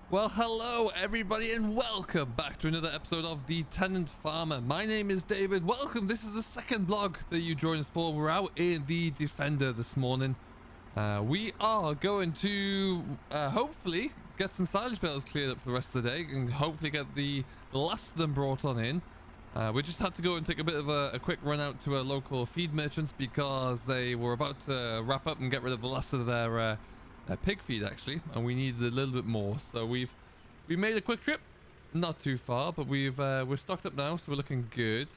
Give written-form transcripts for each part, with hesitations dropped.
Well, hello everybody and welcome back to another episode of the Tenant Farmer. My name is David. Welcome. This is the second vlog that you joined us for. We're out in the Defender this morning. We are going to hopefully get some silage bales cleared up for the rest of the day and hopefully get the last of them brought on in. We just had to go and take a bit of a quick run out to a local feed merchants because they were about to wrap up and get rid of the last of their pig feed actually, and we needed a little bit more. So we made a quick trip, not too far, but we're stocked up now, so we're looking good.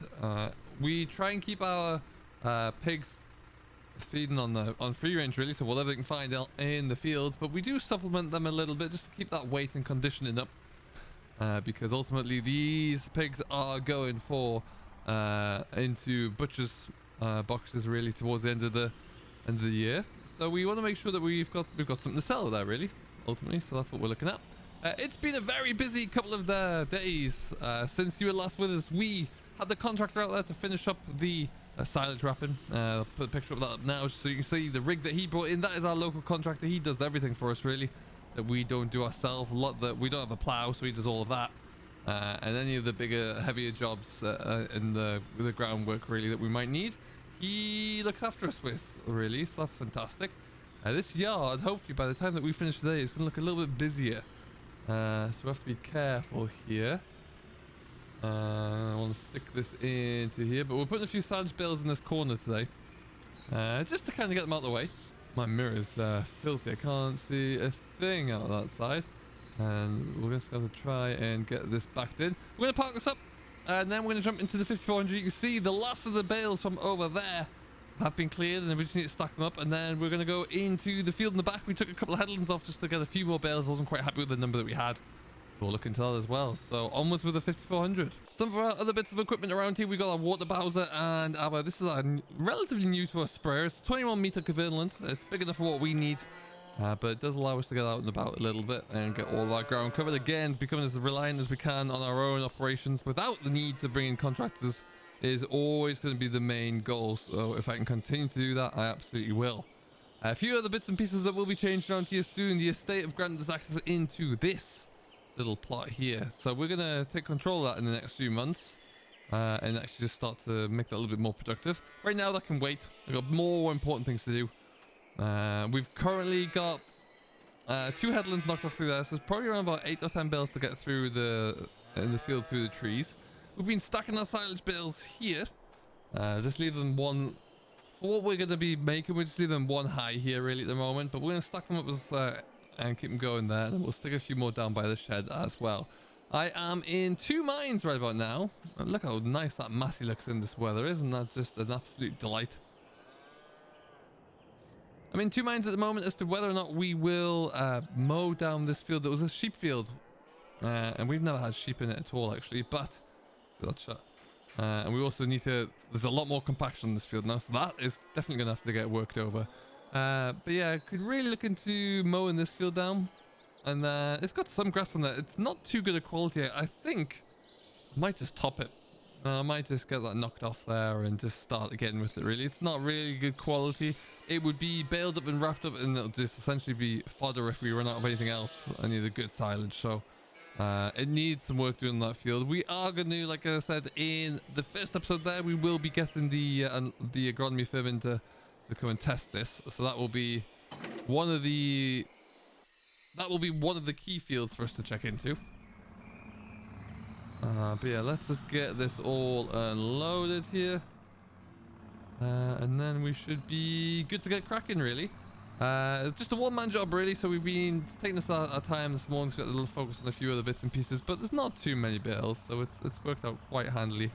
We try and keep our pigs feeding on free range really, so whatever they can find out in the fields, but we do supplement them a little bit just to keep that weight and conditioning up, because ultimately these pigs are going for into butchers boxes really towards the end of the year. So we want to make sure that we've got something to sell there really, ultimately. So that's what we're looking at. It's been a very busy couple of days since you were last with us. We had the contractor out there to finish up the silage wrapping. I'll put a picture of that up now so you can see the rig that he brought in. That is our local contractor. He does everything for us really that we don't do ourselves. A lot that we don't have a plow, so he does all of that. And any of the bigger, heavier jobs in the groundwork really that we might need, he looks after us with really, so that's fantastic. This yard, hopefully by the time that we finish today, it's going to look a little bit busier, so we have to be careful here. I want to stick this into here, but we're putting a few silage bales in this corner today, just to kind of get them out of the way. My mirror is filthy, I can't see a thing out of that side, and we're just going to try and get this backed in. We're going to park this up, and then we're going to jump into the 5400. You can see the last of the bales from over there have been cleared, and we just need to stack them up, and then we're going to go into the field in the back. We took a couple of headlands off just to get a few more bales. I wasn't quite happy with the number that we had, so we'll look into that as well. So onwards with the 5400. Some of our other bits of equipment around here, we got our water bowser and our, this is our relatively new to our sprayer. It's 21 meter equivalent. It's big enough for what we need. But it does allow us to get out and about a little bit and get all of our ground covered. Again, becoming as reliant as we can on our own operations without the need to bring in contractors is always going to be the main goal. So if I can continue to do that, I absolutely will. A few other bits and pieces that will be changed around here soon. The estate have granted us access into this little plot here. So we're going to take control of that in the next few months and actually just start to make that a little bit more productive. Right now, that can wait. I've got more important things to do. We've currently got 2 headlands knocked off through there, so it's probably around about 8 or 10 bales to get through in the field through the trees. We've been stacking our silage bales here. Just leave them one for what we're going to be making. We just leave them one high here really at the moment, but we're going to stack them up as, and keep them going there, and then we'll stick a few more down by the shed as well. I am in 2 mines right about now. And look how nice that massey looks in this weather. Isn't that just an absolute delight? I'm in 2 minds at the moment as to whether or not we will mow down this field that was a sheep field. And we've never had sheep in it at all actually, but that's shut. And we also need to, there's a lot more compaction in this field now, so that is definitely going to have to get worked over. But yeah, I could really look into mowing this field down. And it's got some grass on there. It's not too good a quality. I think I might just top it. I might just get that knocked off there and just start again with it really. It's not really good quality. It would be baled up and wrapped up and it'll just essentially be fodder if we run out of anything else. I need a good silage, so it needs some work doing that field. We are going to, like I said in the first episode there, we will be getting the agronomy firm in to come and test this. So that will be one of the key fields for us to check into. But yeah, let's just get this all unloaded here. And then we should be good to get cracking really. Just a one-man job really, so we've been taking us our time this morning to get a little focus on a few other bits and pieces, but there's not too many bales, so it's worked out quite handily.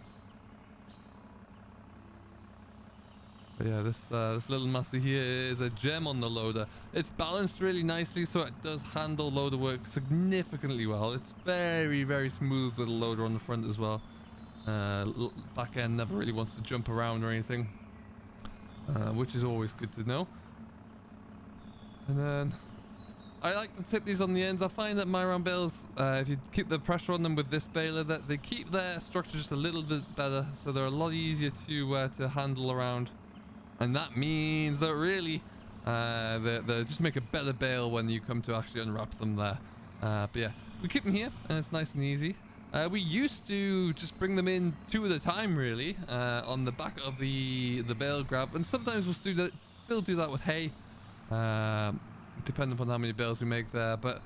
But yeah, this little massey here is a gem on the loader. It's balanced really nicely, so it does handle loader work significantly well. It's very, very smooth with a loader on the front as well. Back end never really wants to jump around or anything, which is always good to know. And then I like to tip these on the ends. I find that my round bales, if you keep the pressure on them with this baler, that they keep their structure just a little bit better, so they're a lot easier to handle around. And that means that really they just make a better bale when you come to actually unwrap them there. But yeah, we keep them here, and it's nice and easy. We used to just bring them in 2 at a time, really, on the back of the bale grab, and sometimes we'll still do that with hay, depending upon how many bales we make there. But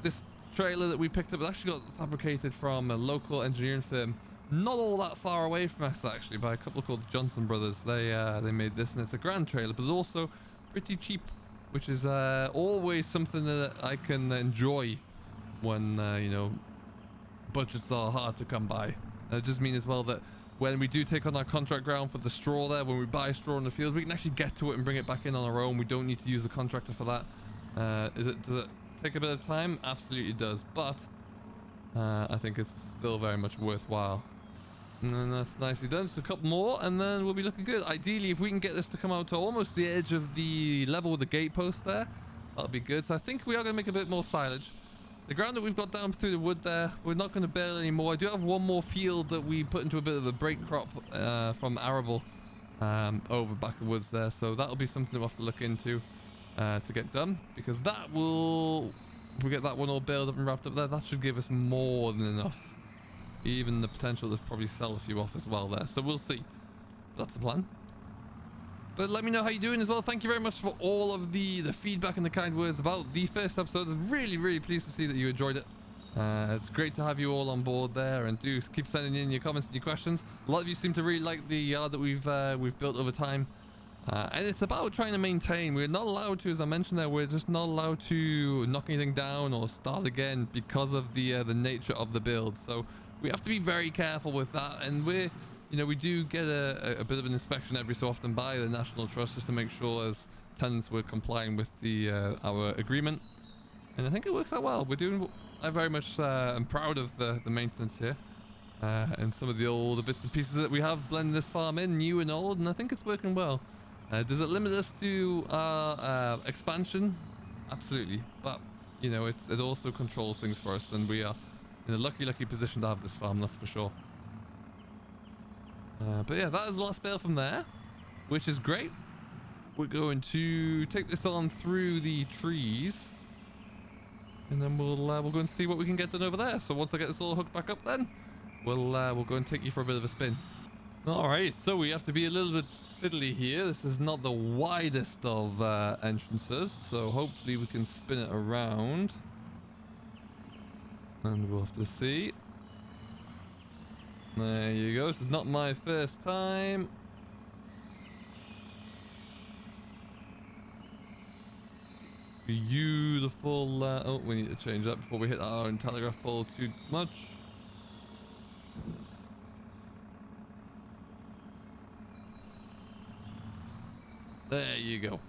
this trailer that we picked up actually got fabricated from a local engineering firm, not all that far away from us, actually, by a couple called Johnson Brothers. They made this, and it's a grand trailer, but it's also pretty cheap, which is always something that I can enjoy when you know, budgets are hard to come by. And it just means as well that when we do take on our contract ground for the straw there, when we buy straw in the field, we can actually get to it and bring it back in on our own. We don't need to use a contractor for that. Does it take a bit of time? Absolutely does, but I think it's still very much worthwhile. And then that's nicely done. So a couple more and then we'll be looking good. Ideally, if we can get this to come out to almost the edge of the level with the gate post there, that'll be good. So I think we are going to make a bit more silage. The ground that we've got down through the wood there, we're not going to bale anymore. I do have one more field that we put into a bit of a break crop from arable over back of the woods there. So that'll be something we'll have to look into to get done, because that will, if we get that one all baled up and wrapped up there, that should give us more than enough. Even the potential to probably sell a few off as well there. So we'll see. That's the plan. But let me know how you're doing as well. Thank you very much for all of the feedback and the kind words about the first episode. I'm really, really pleased to see that you enjoyed it. It's great to have you all on board there, and do keep sending in your comments and your questions. A lot of you seem to really like the yard that we've built over time. And it's about trying to maintain. We're not allowed to, as I mentioned there, we're just not allowed to knock anything down or start again because of the nature of the build. So we have to be very careful with that, and we do get a bit of an inspection every so often by the National Trust, just to make sure as tenants we're complying with our agreement, and I think it works out well. I very much am proud of the maintenance here, and some of the older bits and pieces that we have blended this farm in, new and old, and I think it's working well. Does it limit us to our expansion? Absolutely, but you know, it also controls things for us, and we are in a lucky position to have this farm, that's for sure. But yeah, that is the last bale from there, which is great. We're going to take this on through the trees, and then we'll go and see what we can get done over there. So once I get this all hooked back up, then we'll go and take you for a bit of a spin. All right, so we have to be a little bit fiddly here. This is not the widest of entrances, so hopefully we can spin it around, and we'll have to see. There you go. This is not my first time. Beautiful. Oh, we need to change that before we hit our own telegraph pole too much. There you go.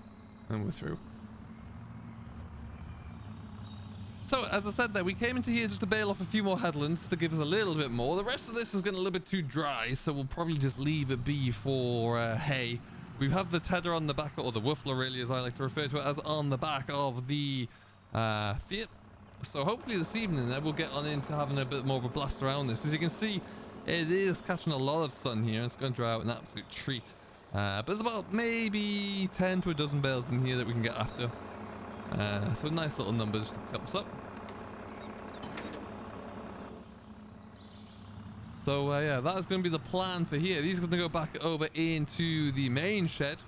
And we're through. So, as I said there, we came into here just to bale off a few more headlands to give us a little bit more. The rest of this was getting a little bit too dry, so we'll probably just leave it be for hay. We have the tedder on the back, or the woofler really, as I like to refer to it as, on the back of the Fiat. So hopefully this evening we'll get on into having a bit more of a blast around this. As you can see, it is catching a lot of sun here. It's going to dry out an absolute treat. But there's about maybe 10 to a dozen bales in here that we can get after. So nice little numbers to help us up. So yeah, that is going to be the plan for here. These are going to go back over into the main shed,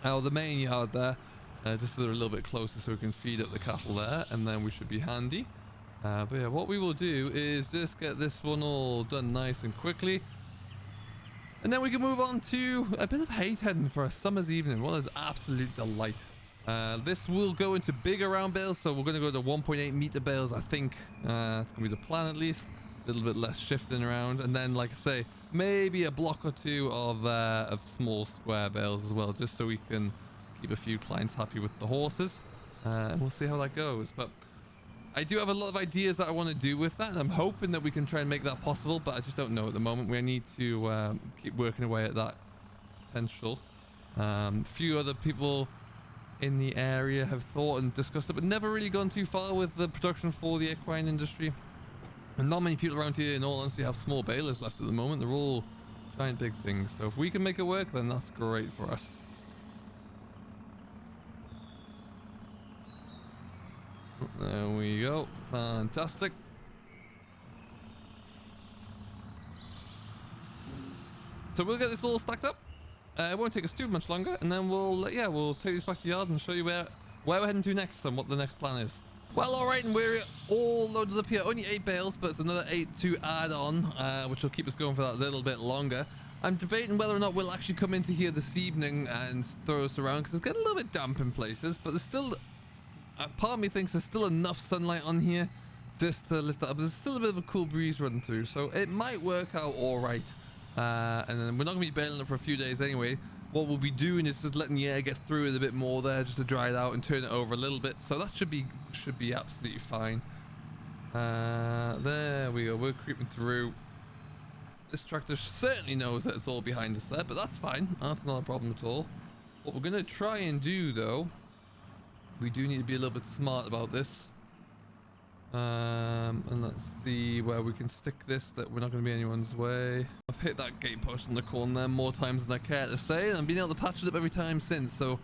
or the main yard there, just so they're a little bit closer so we can feed up the cattle there, and then we should be handy. But yeah, what we will do is just get this one all done nice and quickly, and then we can move on to a bit of hay tedding for a summer's evening. What an absolute delight. This will go into bigger round bales, so we're going to go to 1.8 meter bales, I think. That's going to be the plan at least. A little bit less shifting around, and then, like I say, maybe a block or two of small square bales as well, just so we can keep a few clients happy with the horses, and we'll see how that goes. But I do have a lot of ideas that I want to do with that, and I'm hoping that we can try and make that possible, but I just don't know at the moment. We need to keep working away at that potential. A few other people in the area have thought and discussed it, but never really gone too far with the production for the equine industry. And not many people around here, in all honesty, have small balers left at the moment. They're all trying big things. So if we can make it work, then that's great for us. There we go. Fantastic. So we'll get this all stacked up. It won't take us too much longer, and then we'll take these back to the yard and show you where we're heading to next and what the next plan is. Well, alright, and we're all loaded up here. Only 8 bales, but it's another 8 to add on, which will keep us going for that little bit longer. I'm debating whether or not we'll actually come into here this evening and throw us around, because it's getting a little bit damp in places, but there's still, part of me thinks there's still enough sunlight on here just to lift that up. There's still a bit of a cool breeze running through, so it might work out alright. And then we're not going to be baling it for a few days anyway. What we'll be doing is just letting the air get through it a bit more there, just to dry it out and turn it over a little bit. So that should be absolutely fine. There we go. We're creeping through. This tractor certainly knows that it's all behind us there, but that's fine. That's not a problem at all. What we're going to try and do, though, we do need to be a little bit smart about this. And let's see where we can stick this that we're not going to be anyone's way. I've hit that gate post in the corner there more times than I care to say, and I've been able to patch it up every time since, so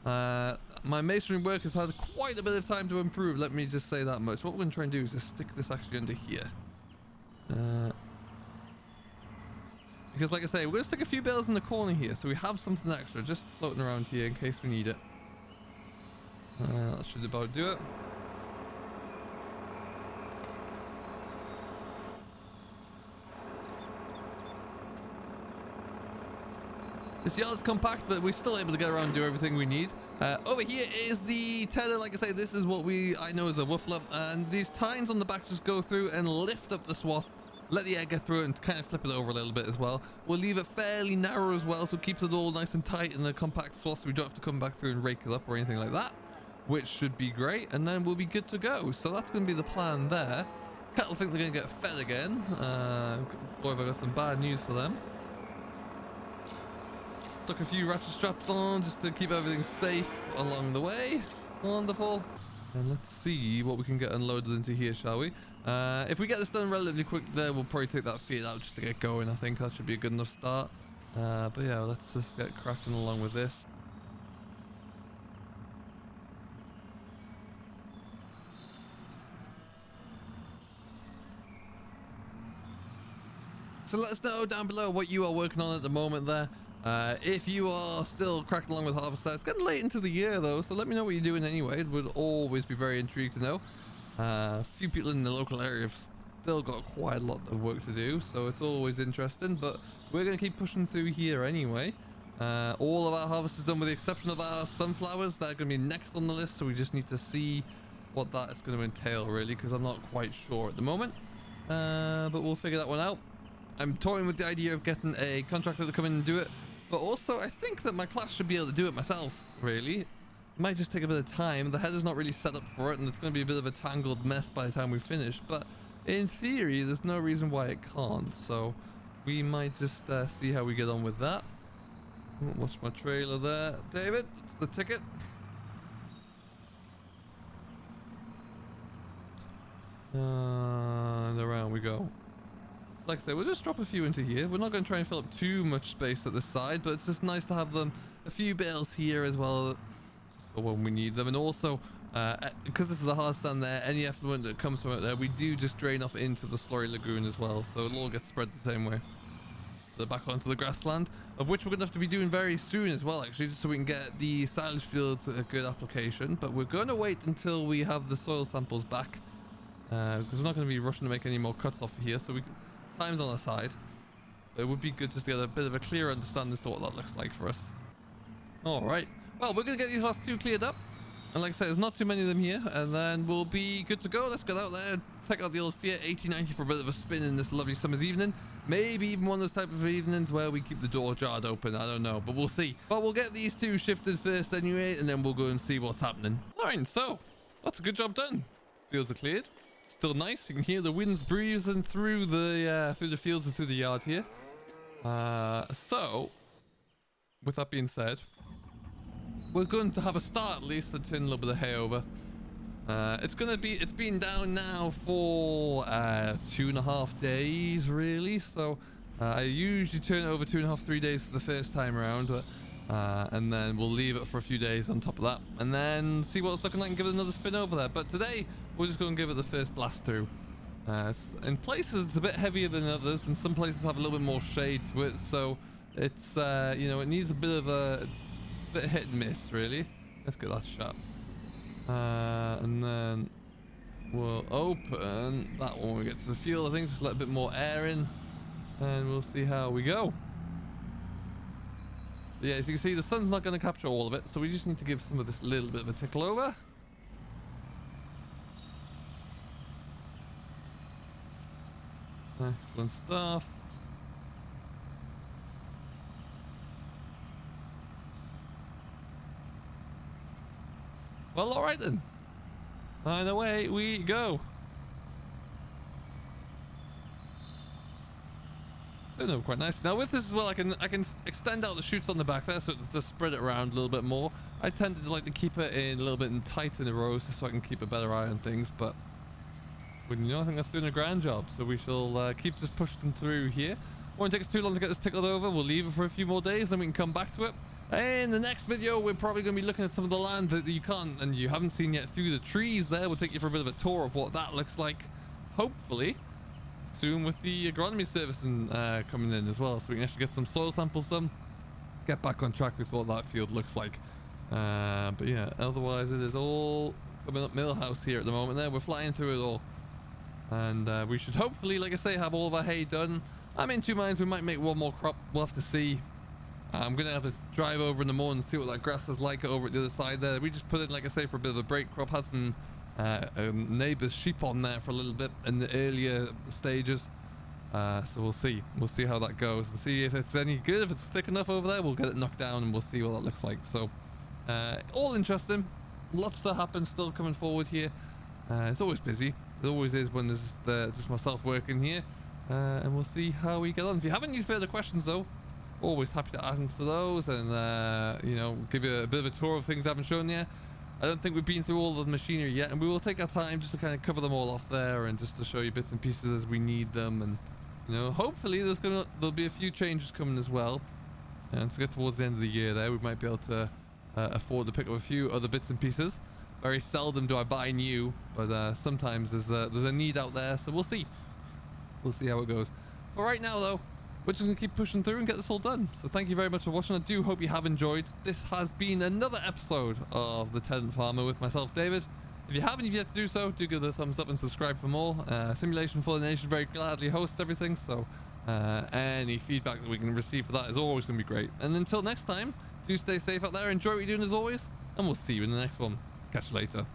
my masonry work has had quite a bit of time to improve, let me just say that much. What we're going to try and do is just stick this actually under here, because like I say, we're going to stick a few bales in the corner here so we have something extra just floating around here in case we need it. That should about do it. This yard's compact, but we're still able to get around and do everything we need. Over here is the tether. Like I say, this is what I know as a woofler, and these tines on the back just go through and lift up the swath, let the air get through it and kind of flip it over a little bit as well. We'll leave it fairly narrow as well, so it keeps it all nice and tight in the compact swath, so we don't have to come back through and rake it up or anything like that, which should be great, and then we'll be good to go. So that's going to be the plan there. Cattle think they're going to get fed again. Boy, have I got some bad news for them. Stuck a few ratchet straps on just to keep everything safe along the way. Wonderful. And let's see what we can get unloaded into here, shall we? If we get this done relatively quick there, we'll probably take that feed out just to get going. I think that should be a good enough start. But yeah, let's just get cracking along with this. So let us know down below what you are working on at the moment there. If you are still cracking along with harvest, it's getting late into the year though, so let me know what you're doing anyway. It would always be very intrigued to know. A few people in the local area have still got quite a lot of work to do, so it's always interesting, but we're going to keep pushing through here anyway. All of our harvest is done with the exception of our sunflowers. They're going to be next on the list, so we just need to see what that is going to entail really, because I'm not quite sure at the moment. But we'll figure that one out. I'm toying with the idea of getting a contractor to come in and do it. But also, I think that my class should be able to do it myself, really. It might just take a bit of time. The header's not really set up for it, and it's going to be a bit of a tangled mess by the time we finish. But in theory, there's no reason why it can't. So we might just see how we get on with that. Watch my trailer there. David, it's the ticket. And around we go. Like I say, we'll just drop a few into here. We're not going to try and fill up too much space at this side, but it's just nice to have them, a few bales here as well, just for when we need them. And also, because this is a hard stand there, any effluent that comes from it there, we do just drain off into the slurry lagoon as well, so it'll all get spread the same way. They're back onto the grassland, of which we're going to have to be doing very soon as well, actually, just so we can get the silage fields a good application. But we're going to wait until we have the soil samples back, because we're not going to be rushing to make any more cuts off here, so we can... Time's on our side. It would be good just to get a bit of a clear understanding as to what that looks like for us. Alright, well, we're going to get these last two cleared up, and like I said, there's not too many of them here, and then we'll be good to go. Let's get out there, take out the old Fiat 8090 for a bit of a spin in this lovely summer's evening. Maybe even one of those type of evenings where we keep the door jarred open, I don't know, but we'll see. But we'll get these two shifted first anyway, and then we'll go and see what's happening. Alright, so that's a good job done. Fields are cleared. Still nice. You can hear the winds breezing through the fields and through the yard here. So, with that being said, we're going to have a start at least to turn a little bit of hay over. It's been down now for 2.5 days really. So I usually turn it over 2.5, 3 days for the first time around, but and then we'll leave it for a few days on top of that, and then see what it's looking like and give it another spin over there. But today we're just going to give it the first blast through. In places it's a bit heavier than others, and some places have a little bit more shade to it, so it's you know, it needs a bit of hit and miss really. Let's get that shot, and then we'll open that one when we get to the field. I think just let a bit more air in, and we'll see how we go. But yeah, as you can see, the sun's not going to capture all of it, so we just need to give some of this a little bit of a tickle over. Excellent stuff. Well, alright then. And away we go. Turned out quite nice. Now with this as well, I can extend out the shoots on the back there, so to spread it around a little bit more. I tended to like to keep it in a little bit tight in the rows, just so I can keep a better eye on things, but you know, I think that's doing a grand job, so we shall keep just pushing through here. Won't take us too long to get this tickled over. We'll leave it for a few more days, then we can come back to it. In the next video, we're probably going to be looking at some of the land that you can't and you haven't seen yet through the trees there. We'll take you for a bit of a tour of what that looks like, hopefully soon, with the agronomy service coming in as well, so we can actually get some soil samples done, get back on track with what that field looks like. But yeah, otherwise it is all coming up Millhouse here at the moment there. We're flying through it all. And we should hopefully, like I say, have all of our hay done. I'm in two minds. We might make one more crop. We'll have to see. I'm going to have to drive over in the morning and see what that grass is like over at the other side there. We just put in, like I say, for a bit of a break crop. Had some neighbour's sheep on there for a little bit in the earlier stages. So we'll see. We'll see how that goes and see if it's any good. If it's thick enough over there, we'll get it knocked down and we'll see what that looks like. So all interesting. Lots to happen still coming forward here. It's always busy. It always is when there's just myself working here, and we'll see how we get on. If you have any further questions though, always happy to answer those, and you know, give you a bit of a tour of things I haven't shown you. I don't think we've been through all of the machinery yet, and we will take our time just to kind of cover them all off there, and just to show you bits and pieces as we need them. And you know, hopefully there'll be a few changes coming as well, and to get towards the end of the year there, we might be able to afford to pick up a few other bits and pieces. Very seldom do I buy new, but sometimes there's a need out there, so we'll see. We'll see how it goes. For right now, though, we're just going to keep pushing through and get this all done. So thank you very much for watching. I do hope you have enjoyed. This has been another episode of The Tenant Farmer with myself, David. If you haven't yet to do so, do give it a thumbs up and subscribe for more. Simulation for the Nation very gladly hosts everything, so any feedback that we can receive for that is always going to be great. And until next time, do stay safe out there, enjoy what you're doing as always, and we'll see you in the next one. Catch you later.